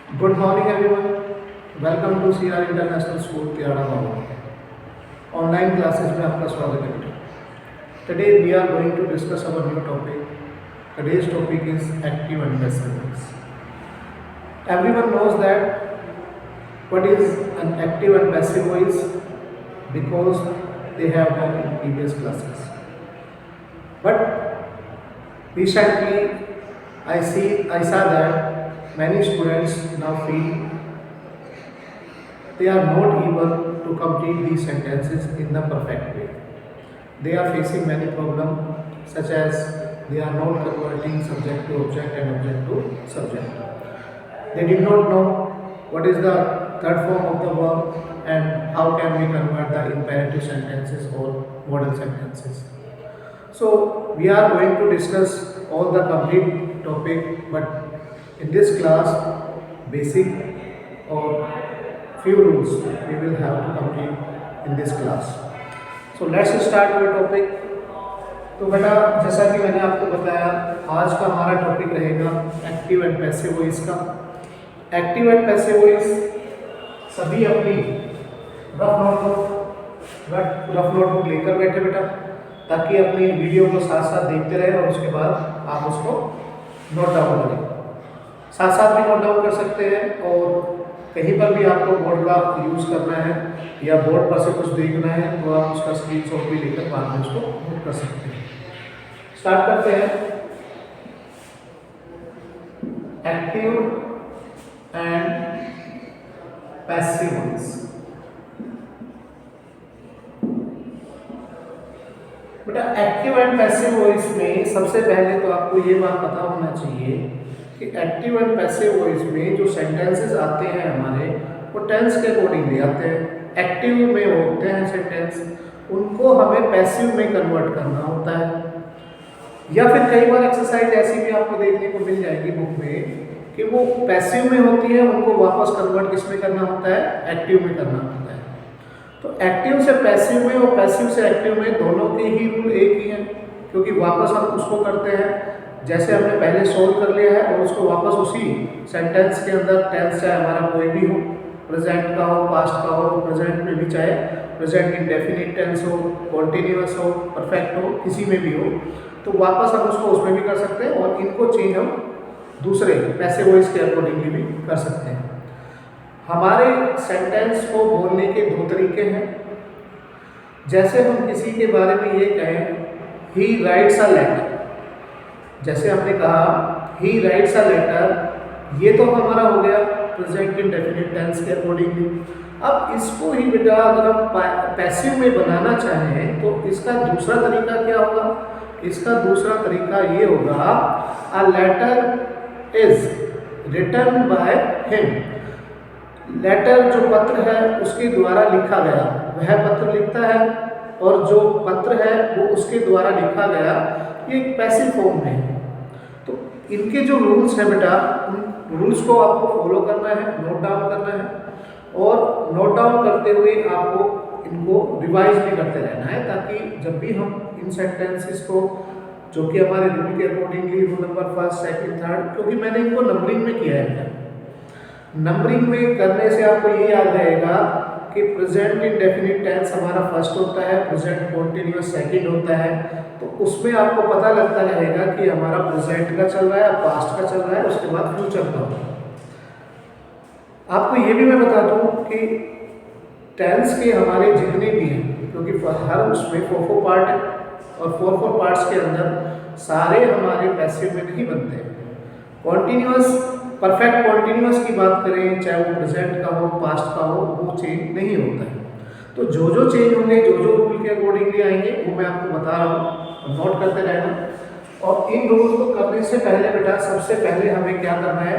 Good morning, everyone. Welcome to CR International School, Tiara Bhawan. Online classes में आपका स्वागत है बेटा. Today we are going to discuss our new topic. Today's topic is active and passive voice. Everyone knows that what is an active and passive voice because they have done in previous classes. But recently I saw that many students now feel they are not able to complete these sentences in the perfect way. They are facing many problems such as they are not converting subject to object and object to subject. They did not know what is the third form of the verb and how can we convert the imperative sentences or modal sentences. So we are going to discuss all the complete topic, but in this class basic or few rules we will have to complete in this class. So let's start with topic. तो बेटा जैसा कि मैंने आपको बताया आज का हमारा टॉपिक रहेगा एक्टिव एंड पैसिव वॉइस का. एक्टिव एंड पैसिव वॉइस सभी अपनी रफ नोटबुक लेकर बैठे बेटा, ताकि अपनी वीडियो को साथ साथ देखते रहे और उसके बाद आप उसको नोट डाउन करें. साथ साथ भी नोट डाउन कर सकते हैं और कहीं पर भी आपको बोर्ड का यूज़ करना है या बोर्ड पर से कुछ देखना है तो आप उसका स्क्रीनशॉट भी लेकर बाद में उसको नोट कर सकते हैं. स्टार्ट करते हैं. Active and passive voice. बेटा एक्टिव एंड पैसिव वॉइस में सबसे पहले तो आपको ये बात पता होना चाहिए कि एक्टिव एंड पैसिव वॉइस में जो सेंटेंसेस आते हैं हमारे वो टेंस के अकॉर्डिंगली आते हैं. एक्टिव में होते हैं सेंटेंस, उनको हमें पैसिव में कन्वर्ट करना होता है. या फिर कई बार एक्सरसाइज ऐसी भी आपको देखने को मिल जाएगी बुक में कि वो पैसिव में होती है, उनको वापस कन्वर्ट किस में करना होता है, एक्टिव में करना होता है. तो एक्टिव से पैसिव में और पैसिव से एक्टिव में दोनों के ही रूल एक ही हैं, क्योंकि वापस हम उसको करते हैं जैसे हमने पहले सोल्व कर लिया है और उसको वापस उसी सेंटेंस के अंदर टेंस चाहे हमारा कोई भी हो, प्रेजेंट का हो, पास्ट का हो, प्रेजेंट में भी चाहे प्रेजेंट इंडेफिनिट टेंस हो, कॉन्टिन्यूअस हो, परफेक्ट हो, किसी में भी हो, तो वापस हम उसको उसमें भी कर सकते हैं और इनको चेंज हम दूसरे पैसिव वॉइस के अकॉर्डिंगली भी कर सकते हैं. हमारे सेंटेंस को बोलने के दो तरीके हैं. जैसे हम किसी के बारे में ये कहें ही राइट्स अ लेटर, जैसे हमने कहा ही राइट्स अ लेटर, ये तो हमारा हो गया प्रेजेंट इंडेफिनिट टेंस के अकॉर्डिंगली. अब इसको ही बेटा अगर हम पैसिव में बनाना चाहें तो इसका दूसरा तरीका क्या होगा? इसका दूसरा तरीका ये होगा a letter is written by him. Letter जो पत्र है उसके द्वारा लिखा गया, वह पत्र लिखता है और जो पत्र है वो उसके द्वारा लिखा गया, ये एक पैसिव फॉर्म में है. तो इनके जो रूल्स हैं बेटा, उन रूल्स को आपको फॉलो करना है, नोट डाउन करना है और नोट डाउन करते हुए आपको इनको रिवाइज भी करते रहना है, ताकि जब भी हम इन सेंटेंसेस को जो कि हमारे रूल के accordingly rule number first, second, third, क्योंकि मैंने इनको नंबरिंग में किया है. नंबरिंग में करने से आपको ये याद रहेगा कि प्रेजेंट इंडेफिनिट टेंस हमारा फर्स्ट होता है, प्रेजेंट कॉन्टिन्यूअस सेकंड होता है. तो उसमें आपको पता लगता रहेगा कि हमारा प्रेजेंट का चल रहा है, पास्ट का चल रहा है, उसके बाद फ्यूचर का होगा. आपको ये भी मैं बता दूं कि टेंस के हमारे जितने भी हैं, क्योंकि हर उसमें 4 पार्ट है और 4 पार्ट्स के अंदर सारे हमारे पैसिव में नहीं बनते हैं. कॉन्टिन्यूअस परफेक्ट कॉन्टिन्यूअस की बात करें, चाहे वो प्रेजेंट का हो, पास्ट का हो, वो चेंज नहीं होता है. तो जो जो चेंज होंगे, जो जो रूल के अकॉर्डिंगली आएंगे, वो मैं आपको बता रहा हूँ, नोट करते रहना. और इन रूल को करने से पहले बेटा सबसे पहले हमें क्या करना है,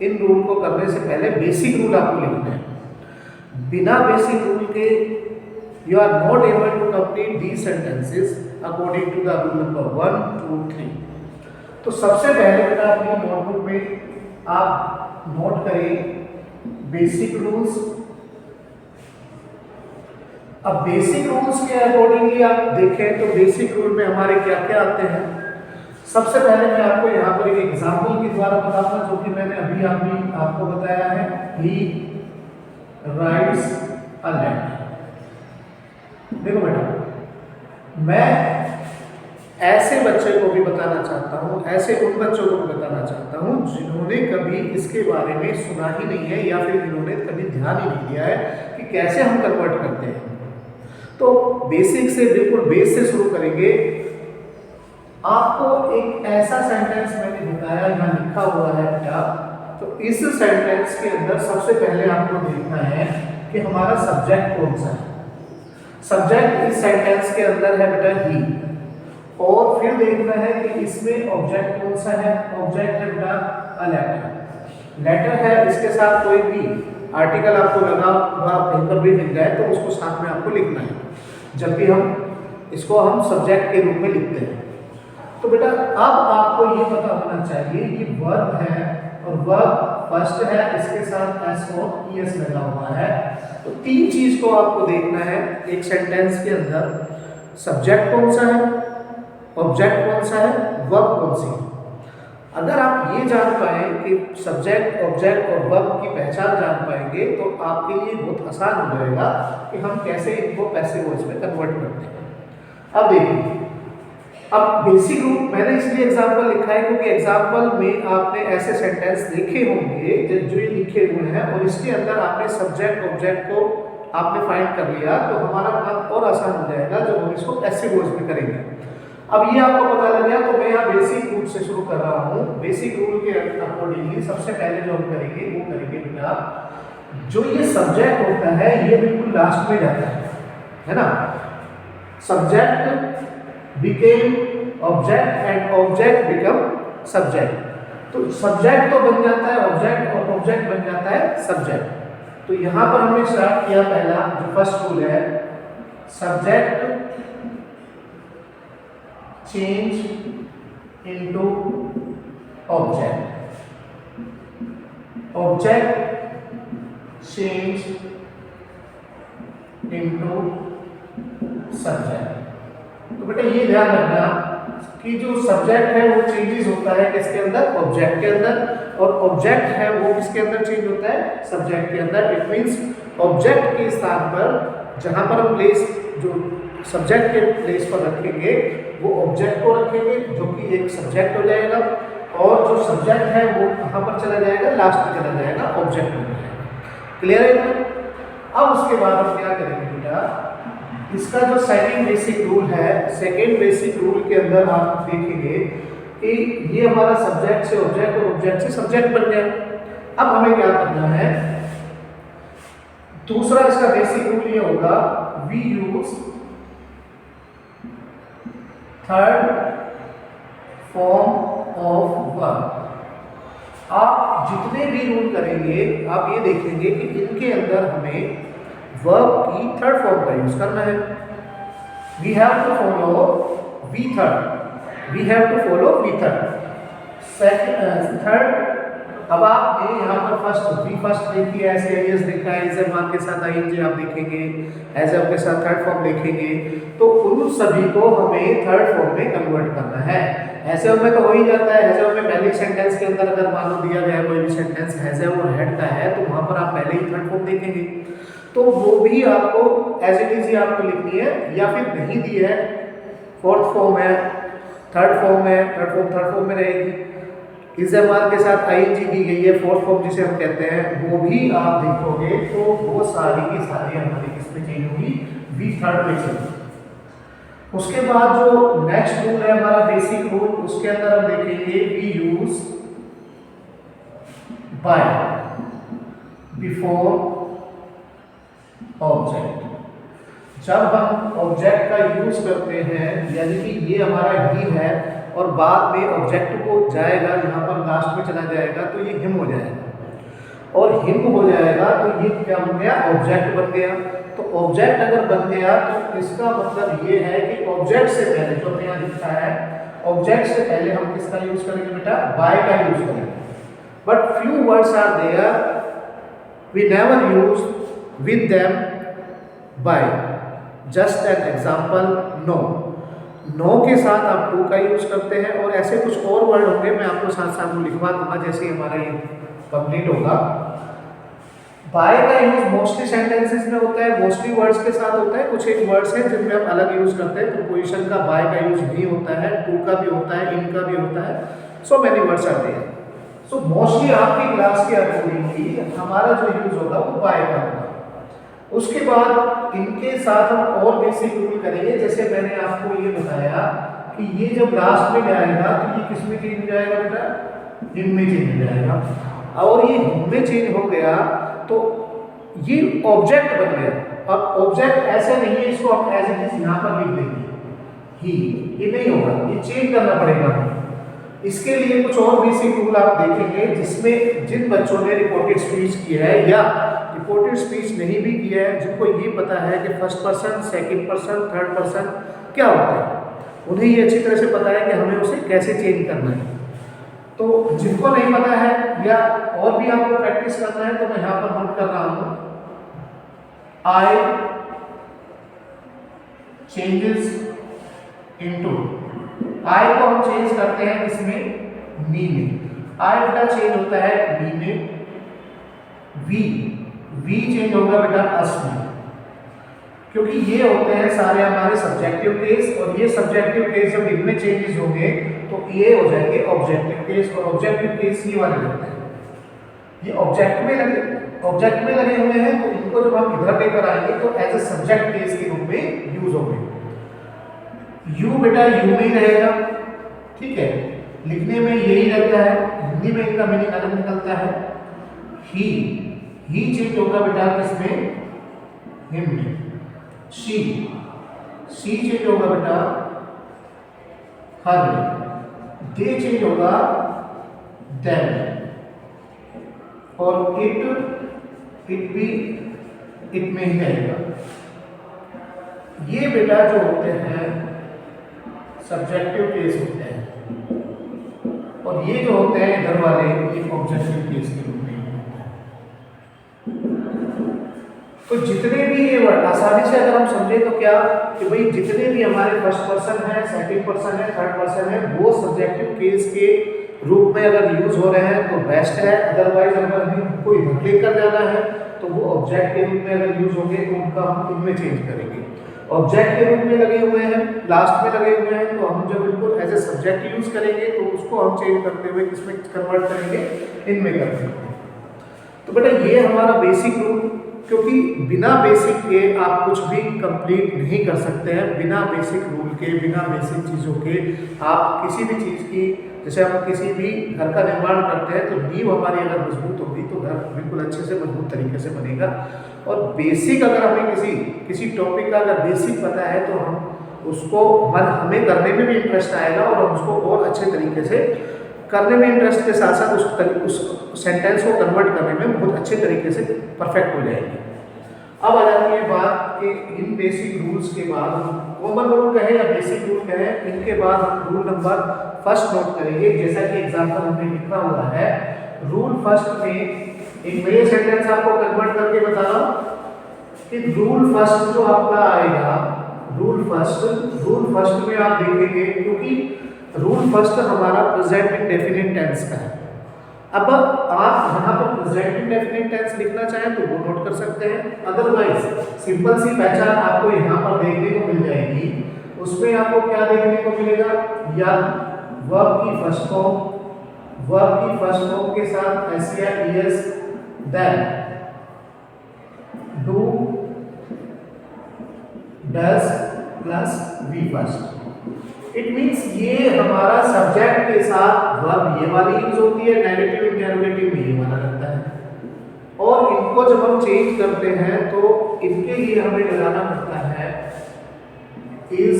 इन रूल को करने से पहले बेसिक रूल आपको लिखना है. बिना बेसिक रूल के you are not able to complete these sentences according to the rule number 1, 2, 3. तो सबसे पहले बेटा अपनी नोटबुक में आप नोट करें बेसिक रूल्स. अब बेसिक रूल्स के अकॉर्डिंगली आप देखें तो बेसिक रूल में हमारे क्या क्या आते हैं. सबसे पहले मैं आपको यहाँ पर एक एग्जाम्पल के द्वारा बताऊंगा, जो कि मैंने अभी अभी आपको बताया है, ही राइट्स अ लेटर। देखो बेटा, मैं ऐसे बच्चे को भी बताना चाहता हूँ, ऐसे उन बच्चों को भी बताना चाहता हूँ जिन्होंने कभी इसके बारे में सुना ही नहीं है या फिर जिन्होंने कभी ध्यान ही नहीं दिया है कि कैसे हम कन्वर्ट करते हैं। तो बेसिक से, बिल्कुल बेस से शुरू करेंगे। आपको एक ऐसा सेंटेंस मैंने बताया, यहाँ लिखा हुआ है बेटा, तो इस सेंटेंस के अंदर सबसे पहले आपको देखना है कि हमारा सब्जेक्ट कौन सा है। सब्जेक्ट इस सेंटेंस के अंदर है बेटा ही, और फिर देखना है कि इसमें ऑब्जेक्ट कौन सा है। ऑब्जेक्ट है बेटा अ लेटर। लेटर है, इसके साथ कोई भी आर्टिकल आपको लगा हुआ कहीं पर भी मिल जाए तो उसको साथ में आपको लिखना है, जब भी इसको हम सब्जेक्ट के रूप में लिखते हैं। तो बेटा अब आपको ये पता होना चाहिए कि वर्ब है, और वर्ब फर्स्ट है, इसके साथ एस और ईएस लगा हुआ है। तो तीन चीज को आपको देखना है एक सेंटेंस के अंदर। सब्जेक्ट कौन सा है, ऑब्जेक्ट कौन सा है, वर्ब कौन सी है। अगर आप ये जान पाए कि सब्जेक्ट, ऑब्जेक्ट और वर्ब की पहचान जान पाएंगे तो आपके लिए बहुत आसान हो जाएगा कि हम कैसे इनको पैसिव वॉइस में कन्वर्ट करते हैं। अब देखिए, अब बेसिक रूप मैंने इसलिए एग्जाम्पल लिखा है क्योंकि एग्जाम्पल में आपने ऐसे सेंटेंस देखे होंगे जो ये लिखे हुए हैं, और इसके अंदर आपने सब्जेक्ट ऑब्जेक्ट को आपने फाइंड कर लिया तो हमारा काम और आसान हो जाएगा जब हम इसको पैसिव वॉइस में करेंगे। अब ये आपको पता लग गया, तो मैं यहाँ बेसिक रूल से शुरू कर रहा हूँ। बेसिक रूल के अकॉर्डिंगली सबसे पहले जो हम करेंगे वो करेंगे बेटा, जो ये सब्जेक्ट होता है ये बिल्कुल लास्ट में जाता है ना। Subject became object and object become subject. तो सब्जेक्ट तो बन जाता है ऑब्जेक्ट, और ऑब्जेक्ट बन जाता है सब्जेक्ट। तो यहाँ पर हमने स्टार्ट किया, पहला जो फर्स्ट रूल है, subject change into object, object change into subject. तो बेटा ये ध्यान रखना कि जो सब्जेक्ट है वो चेंजेस होता है किसके अंदर, ऑब्जेक्ट के अंदर, और ऑब्जेक्ट है वो किसके अंदर चेंज होता है, सब्जेक्ट के अंदर। इट मींस ऑब्जेक्ट के स्थान पर जहां पर हम प्लेस जो सब्जेक्ट के प्लेस पर रखेंगे वो ऑब्जेक्ट को रखेंगे जो कि एक सब्जेक्ट हो जाएगा, और जो सब्जेक्ट है वो कहां पर चला जाएगा, लास्ट में चला जाएगा, ऑब्जेक्ट में जाएगा। क्लियर है? अब उसके बाद हम क्या करेंगे बेटा, इसका जो सेकंड बेसिक रूल है, सेकंड बेसिक रूल के अंदर आप देखेंगे कि ये हमारा सब्जेक्ट से ऑब्जेक्ट और ऑब्जेक्ट से सब्जेक्ट बन गया। अब हमें क्या करना है, दूसरा इसका बेसिक रूल ये होगा, we use third form of verb. आप जितने भी रूल करेंगे आप ये देखेंगे कि इनके अंदर हमें वर्ब की थर्ड फॉर्म का यूज करना है। We have to follow V third, we have to follow V third. Third, अब आपने यहाँ पर फर्स्ट देखी है, ऐसे एरियस देखा है, एज वर्ब के साथ आईएनजी आप देखेंगे, एज वर्ब के साथ थर्ड फॉर्म देखेंगे, तो उन सभी को हमें थर्ड फॉर्म में कन्वर्ट करना है। ऐसे वर्ब में तो हो ही जाता है, एज वर्ब में पहले सेंटेंस के अंदर अगर मान लो दिया गया कोई भी सेंटेंस एज वर्ब और हेड का है तो वहां पर आप पहले ही थर्ड फॉर्म देखेंगे, तो वो भी आपको एज इट इज ही आपको लिखनी है, या फिर नहीं दी है फोर्थ फॉर्म है, थर्ड फॉर्म है, थर्ड फॉर्म में रहेगी, इज़ेमार के साथ आईएनजी दी गई है, फोर्थ फॉर्म जिसे हम कहते हैं, वो भी आप देखोगे तो वो सारी की सारी हमारी किसमें चेंज होगी, वी थर्ड में चेंज। उसके बाद जो नेक्स्ट रूल है हमारा बेसिक रूल, उसके अंदर हम देखेंगे we use by before object. जब हम ऑब्जेक्ट का यूज करते हैं, यानी कि ये हमारा ही है और बाद में ऑब्जेक्ट को जाएगा, यहाँ पर लास्ट में चला जाएगा तो ये हिम हो जाएगा, और हिम हो जाएगा तो ये क्या बन गया, ऑब्जेक्ट बन गया। तो ऑब्जेक्ट अगर बन गया तो इसका मतलब ये है कि ऑब्जेक्ट से पहले जो यहाँ लिखा है, ऑब्जेक्ट से पहले हम किसका यूज करेंगे बेटा, बाय का यूज करेंगे। But few words are there we never use with them by. Just an example, no, no के साथ आप टू का यूज करते हैं, और ऐसे कुछ और वर्ड होंगे मैं आपको साथ साथ में लिखवा दूंगा जैसे हमारा ये कंप्लीट होगा। बाय का यूज मोस्टली सेंटेंसेस में होता है, मोस्टली वर्ड्स के साथ होता है, कुछ एक वर्ड्स हैं जिनमें हम अलग यूज करते हैं। प्रीपोजिशन का बाय का यूज नहीं होता है, टू का भी होता है, इन का भी होता है, so many words are there. So mostly आपकी क्लास के अकॉर्डिंगली हमारा जो यूज होगा वो बाय का होगा। उसके बाद इनके साथ हम और बेसिक रूल करेंगे। जैसे मैंने आपको ये बताया कि ये जब लास्ट में जाएगा तो ये किस में चेंज हो जाएगा बेटा, हिम में चेंज हो जाएगा। और ये हिम में चेंज हो गया तो ये ऑब्जेक्ट बन गया। अब ऑब्जेक्ट ऐसे नहीं है इसको हम एज इट इज यहाँ पर लिख देंगे ही, ये नहीं होगा, ये चेंज करना पड़ेगा। इसके लिए कुछ और बेसिक रूल आप देखेंगे जिसमें जिन बच्चों ने रिपोर्टेड स्पीच की है या रिपोर्टेड स्पीच नहीं भी किया है, जिनको ये पता है कि first person, second person, third person क्या होता है, उन्हें ये अच्छी तरह से पता है कि हमें उसे कैसे चेंज करना है। तो जिनको नहीं पता है या और भी आपको प्रैक्टिस करना है तो मैं यहाँ पर नोट कर रहा हूँ, आई चेंजेस इनटू, आई को हम चेंज करते हैं इसमें मी में, आई बेटा चेंज होता है मी में, वी चेंज होगा बेटा अस में, क्योंकि ये होते हैं सारे हमारे सब्जेक्टिव केस, और ये सब्जेक्टिव केस जब इनमें चेंजेस होंगे तो ये हो जाएंगे ऑब्जेक्टिव केस, और ऑब्जेक्टिव केस ये वाले लगते हैं, ये ऑब्जेक्ट में लगे हुए हैं, तो इनको जब हम इधर लेकर आएंगे तो एज ए सब्जेक्ट केस के रूप में यूज होंगे। यू बेटा यू में ही रहेगा, ठीक है, लिखने में यही रहता है, हिंदी में इनका मीनिंग अलग निकलता है। ही चेंज होगा बेटा किसमें, हिम में। शी चेंज होगा बेटा हर में। दे चेंज होगा देम में, और इट भी इट में ही रहेगा। ये बेटा जो होते हैं सब्जेक्टिव केस होते हैं, और ये जो होते हैं इधर वाले ये ऑब्जेक्टिव केस के रूप में होते हैं। तो जितने भी ये वर्ड आसानी से अगर हम समझे तो क्या कि भाई जितने भी हमारे फर्स्ट पर्सन है, सेकंड पर्सन है, थर्ड पर्सन है, वो सब्जेक्टिव केस के रूप में अगर यूज हो रहे हैं तो बेस्ट है। अदरवाइज अगर हमें कोई लेकर जाना है तो वो ऑब्जेक्ट के रूप में अगर यूज होंगे तो उनका हम इनमें चेंज करेंगे। ऑब्जेक्ट के रूप में लगे हुए हैं, लास्ट में लगे हुए हैं, तो हम जब इनको एज ए सब्जेक्ट यूज करेंगे तो उसको हम चेंज करते हुए किसमें कन्वर्ट करेंगे, इनमें कर देंगे। तो बेटा ये हमारा बेसिक रूल, क्योंकि बिना बेसिक के आप कुछ भी कंप्लीट नहीं कर सकते हैं। बिना बेसिक रूल के, बिना बेसिक चीज़ों के आप किसी भी चीज़ की, जैसे हम किसी भी घर का निर्माण करते हैं तो नींव हमारी अगर मजबूत होगी तो घर बिल्कुल अच्छे से मजबूत तरीके से बनेगा। और बेसिक अगर हमें किसी टॉपिक का अगर बेसिक पता है तो हम उसको हमें करने में भी इंटरेस्ट आएगा, और हम उसको और अच्छे तरीके से करने में इंटरेस्ट के साथ साथ उस सेंटेंस को कन्वर्ट करने में बहुत अच्छे तरीके से परफेक्ट हो जाएगी। अब आ जाती है बात कि इन बेसिक रूल्स के बाद कॉमन रूल कहें या बेसिक रूल कहें, इनके बाद हम रूल नंबर फर्स्ट नोट करेंगे। जैसा कि एग्जाम्पल हमने लिखा हुआ है, रूल फर्स्ट में एक मेरे सेंटेंस आपको कन्वर्ट करके बता रहा हूँ कि रूल फर्स्ट जो आपका आएगा, रूल फर्स्ट में आप देखेंगे, क्योंकि रूल फर्स्ट हमारा प्रेजेंट इंडेफिनिट टेंस का है। अब आप यहाँ पर प्रेजेंट इंडेफिनिट टेंस लिखना चाहें तो वो नोट कर सकते हैं, अदरवाइज सिंपल सी पहचान आपको यहाँ पर देखने को मिल जाएगी। उसमें आपको क्या देखने को मिलेगा, या वर्ब की फर्स्ट फॉर्म के साथ एस या ES, then do, does plus V first. It means ये हमारा सब्जेक्ट के साथ वर्ब ये वाली यूज होती है, नेगेटिव इंटरोगेटिव में ये वाला लगता है, और इनको जब हम चेंज करते हैं तो इनके लिए हमें लगाना पड़ता है is,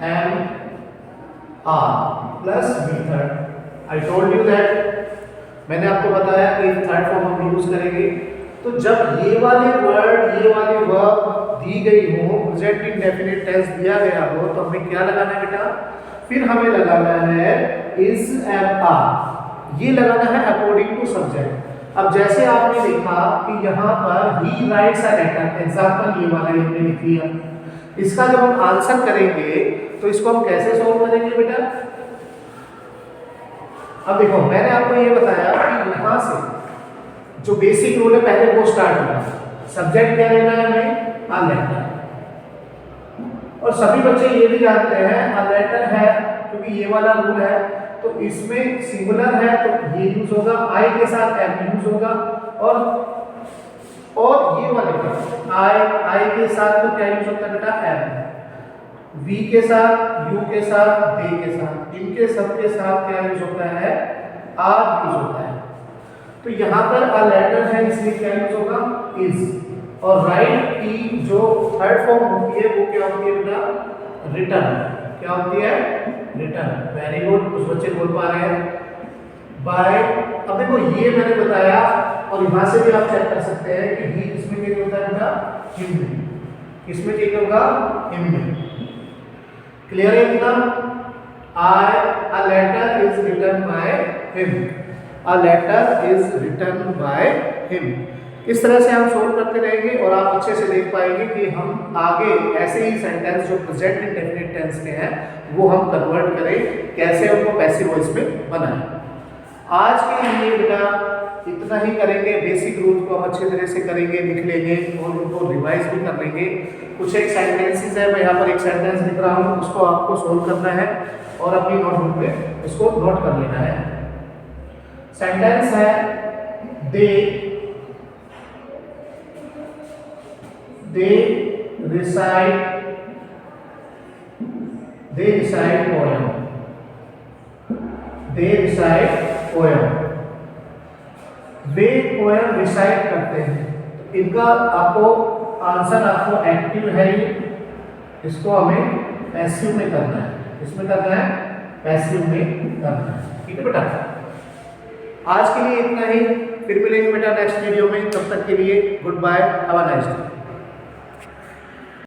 am, are plus V third. I told you that, मैंने आपको बताया कि थर्ड फॉर्म हम यूज करेंगे। तो जब ये वाले वर्ड, ये वाले वर्ब दी गई हो, प्रेजेंट इंडेफिनिट टेंस दिया गया हो, तो हमें क्या लगाना है बेटा, फिर हमें लगाना है इज, एम, आर, ये लगाना है अकॉर्डिंग टू सब्जेक्ट। अब जैसे आपने देखा कि यहाँ पर he writes a letter, example ये वाला हमने लिख लिया, इसका जब हम आंसर करेंगे तो इसको हम कैसे सॉल्व करेंगे बेटा। अब देखो मैंने आपको ये बताया कि यहाँ जो बेसिक रूल है पहले वो स्टार्ट होगा। सब्जेक्ट क्या लेना है हमें? A letter. और सभी बच्चे ये भी जानते हैं अ लेटर है, क्योंकि ये वाला रूल है तो इसमें सिंगुलर है तो ये यूज होगा, आई के साथ एम यूज होगा, और ये वाले आई के साथ तो क्या यूज होता है बेटा? एम। वी के साथ, यू के साथ, दे के साथ, इनके सबके साथ क्या यूज होता है? आर यूज होता है। तो यहाँ पर अ लेटर है इसलिए क्या यूज होगा? इज। और राइट की जो थर्ड फॉर्म होती है वो क्या होती है बेटा? रिटर्न। क्या होती है? रिटर्न। वेरी गुड, कुछ बच्चे बोल पा रहे हैं बाय। अब देखो ये मैंने बताया और यहाँ से भी आप चेक कर सकते हैं कि ही इसमें क्या होता है बेटा? हिम में। किसमें चेक होगा? हिम में। क्लियर है इतना? A letter is written by him. A letter is written by him. इस तरह से हम सोल्व करते रहेंगे और आप अच्छे से देख पाएंगे कि हम आगे ऐसे ही सेंटेंस जो प्रेजेंट इंडेफिनिट टेंस के हैं वो हम कन्वर्ट करें, कैसे उनको पैसिव वॉइस में बनाएं। आज के लिए बेटा इतना ही करेंगे। बेसिक रूल को हम अच्छे तरह से करेंगे, लिख लेंगे और उनको रिवाइज भी कर लेंगे। कुछ एक सेंटेंसेस है, मैं यहाँ पर एक सेंटेंस लिख रहा हूँ, उसको आपको सोल्व करना है और अपनी नोटबुक पे उसको नोट कर लेना है। सेंटेंस है दे recite poem। they recite poem। Way poem recite करते हैं। तो इनका आपको आंसर आपको एक्टिव है ही, इसको हमें पैसिव में करना है। इसमें करना है पैसिव में करना है। ठीक है बेटा, आज के लिए इतना ही। फिर मिलेंगे बेटा नेक्स्ट वीडियो में। तब तक के लिए goodbye, have a nice day.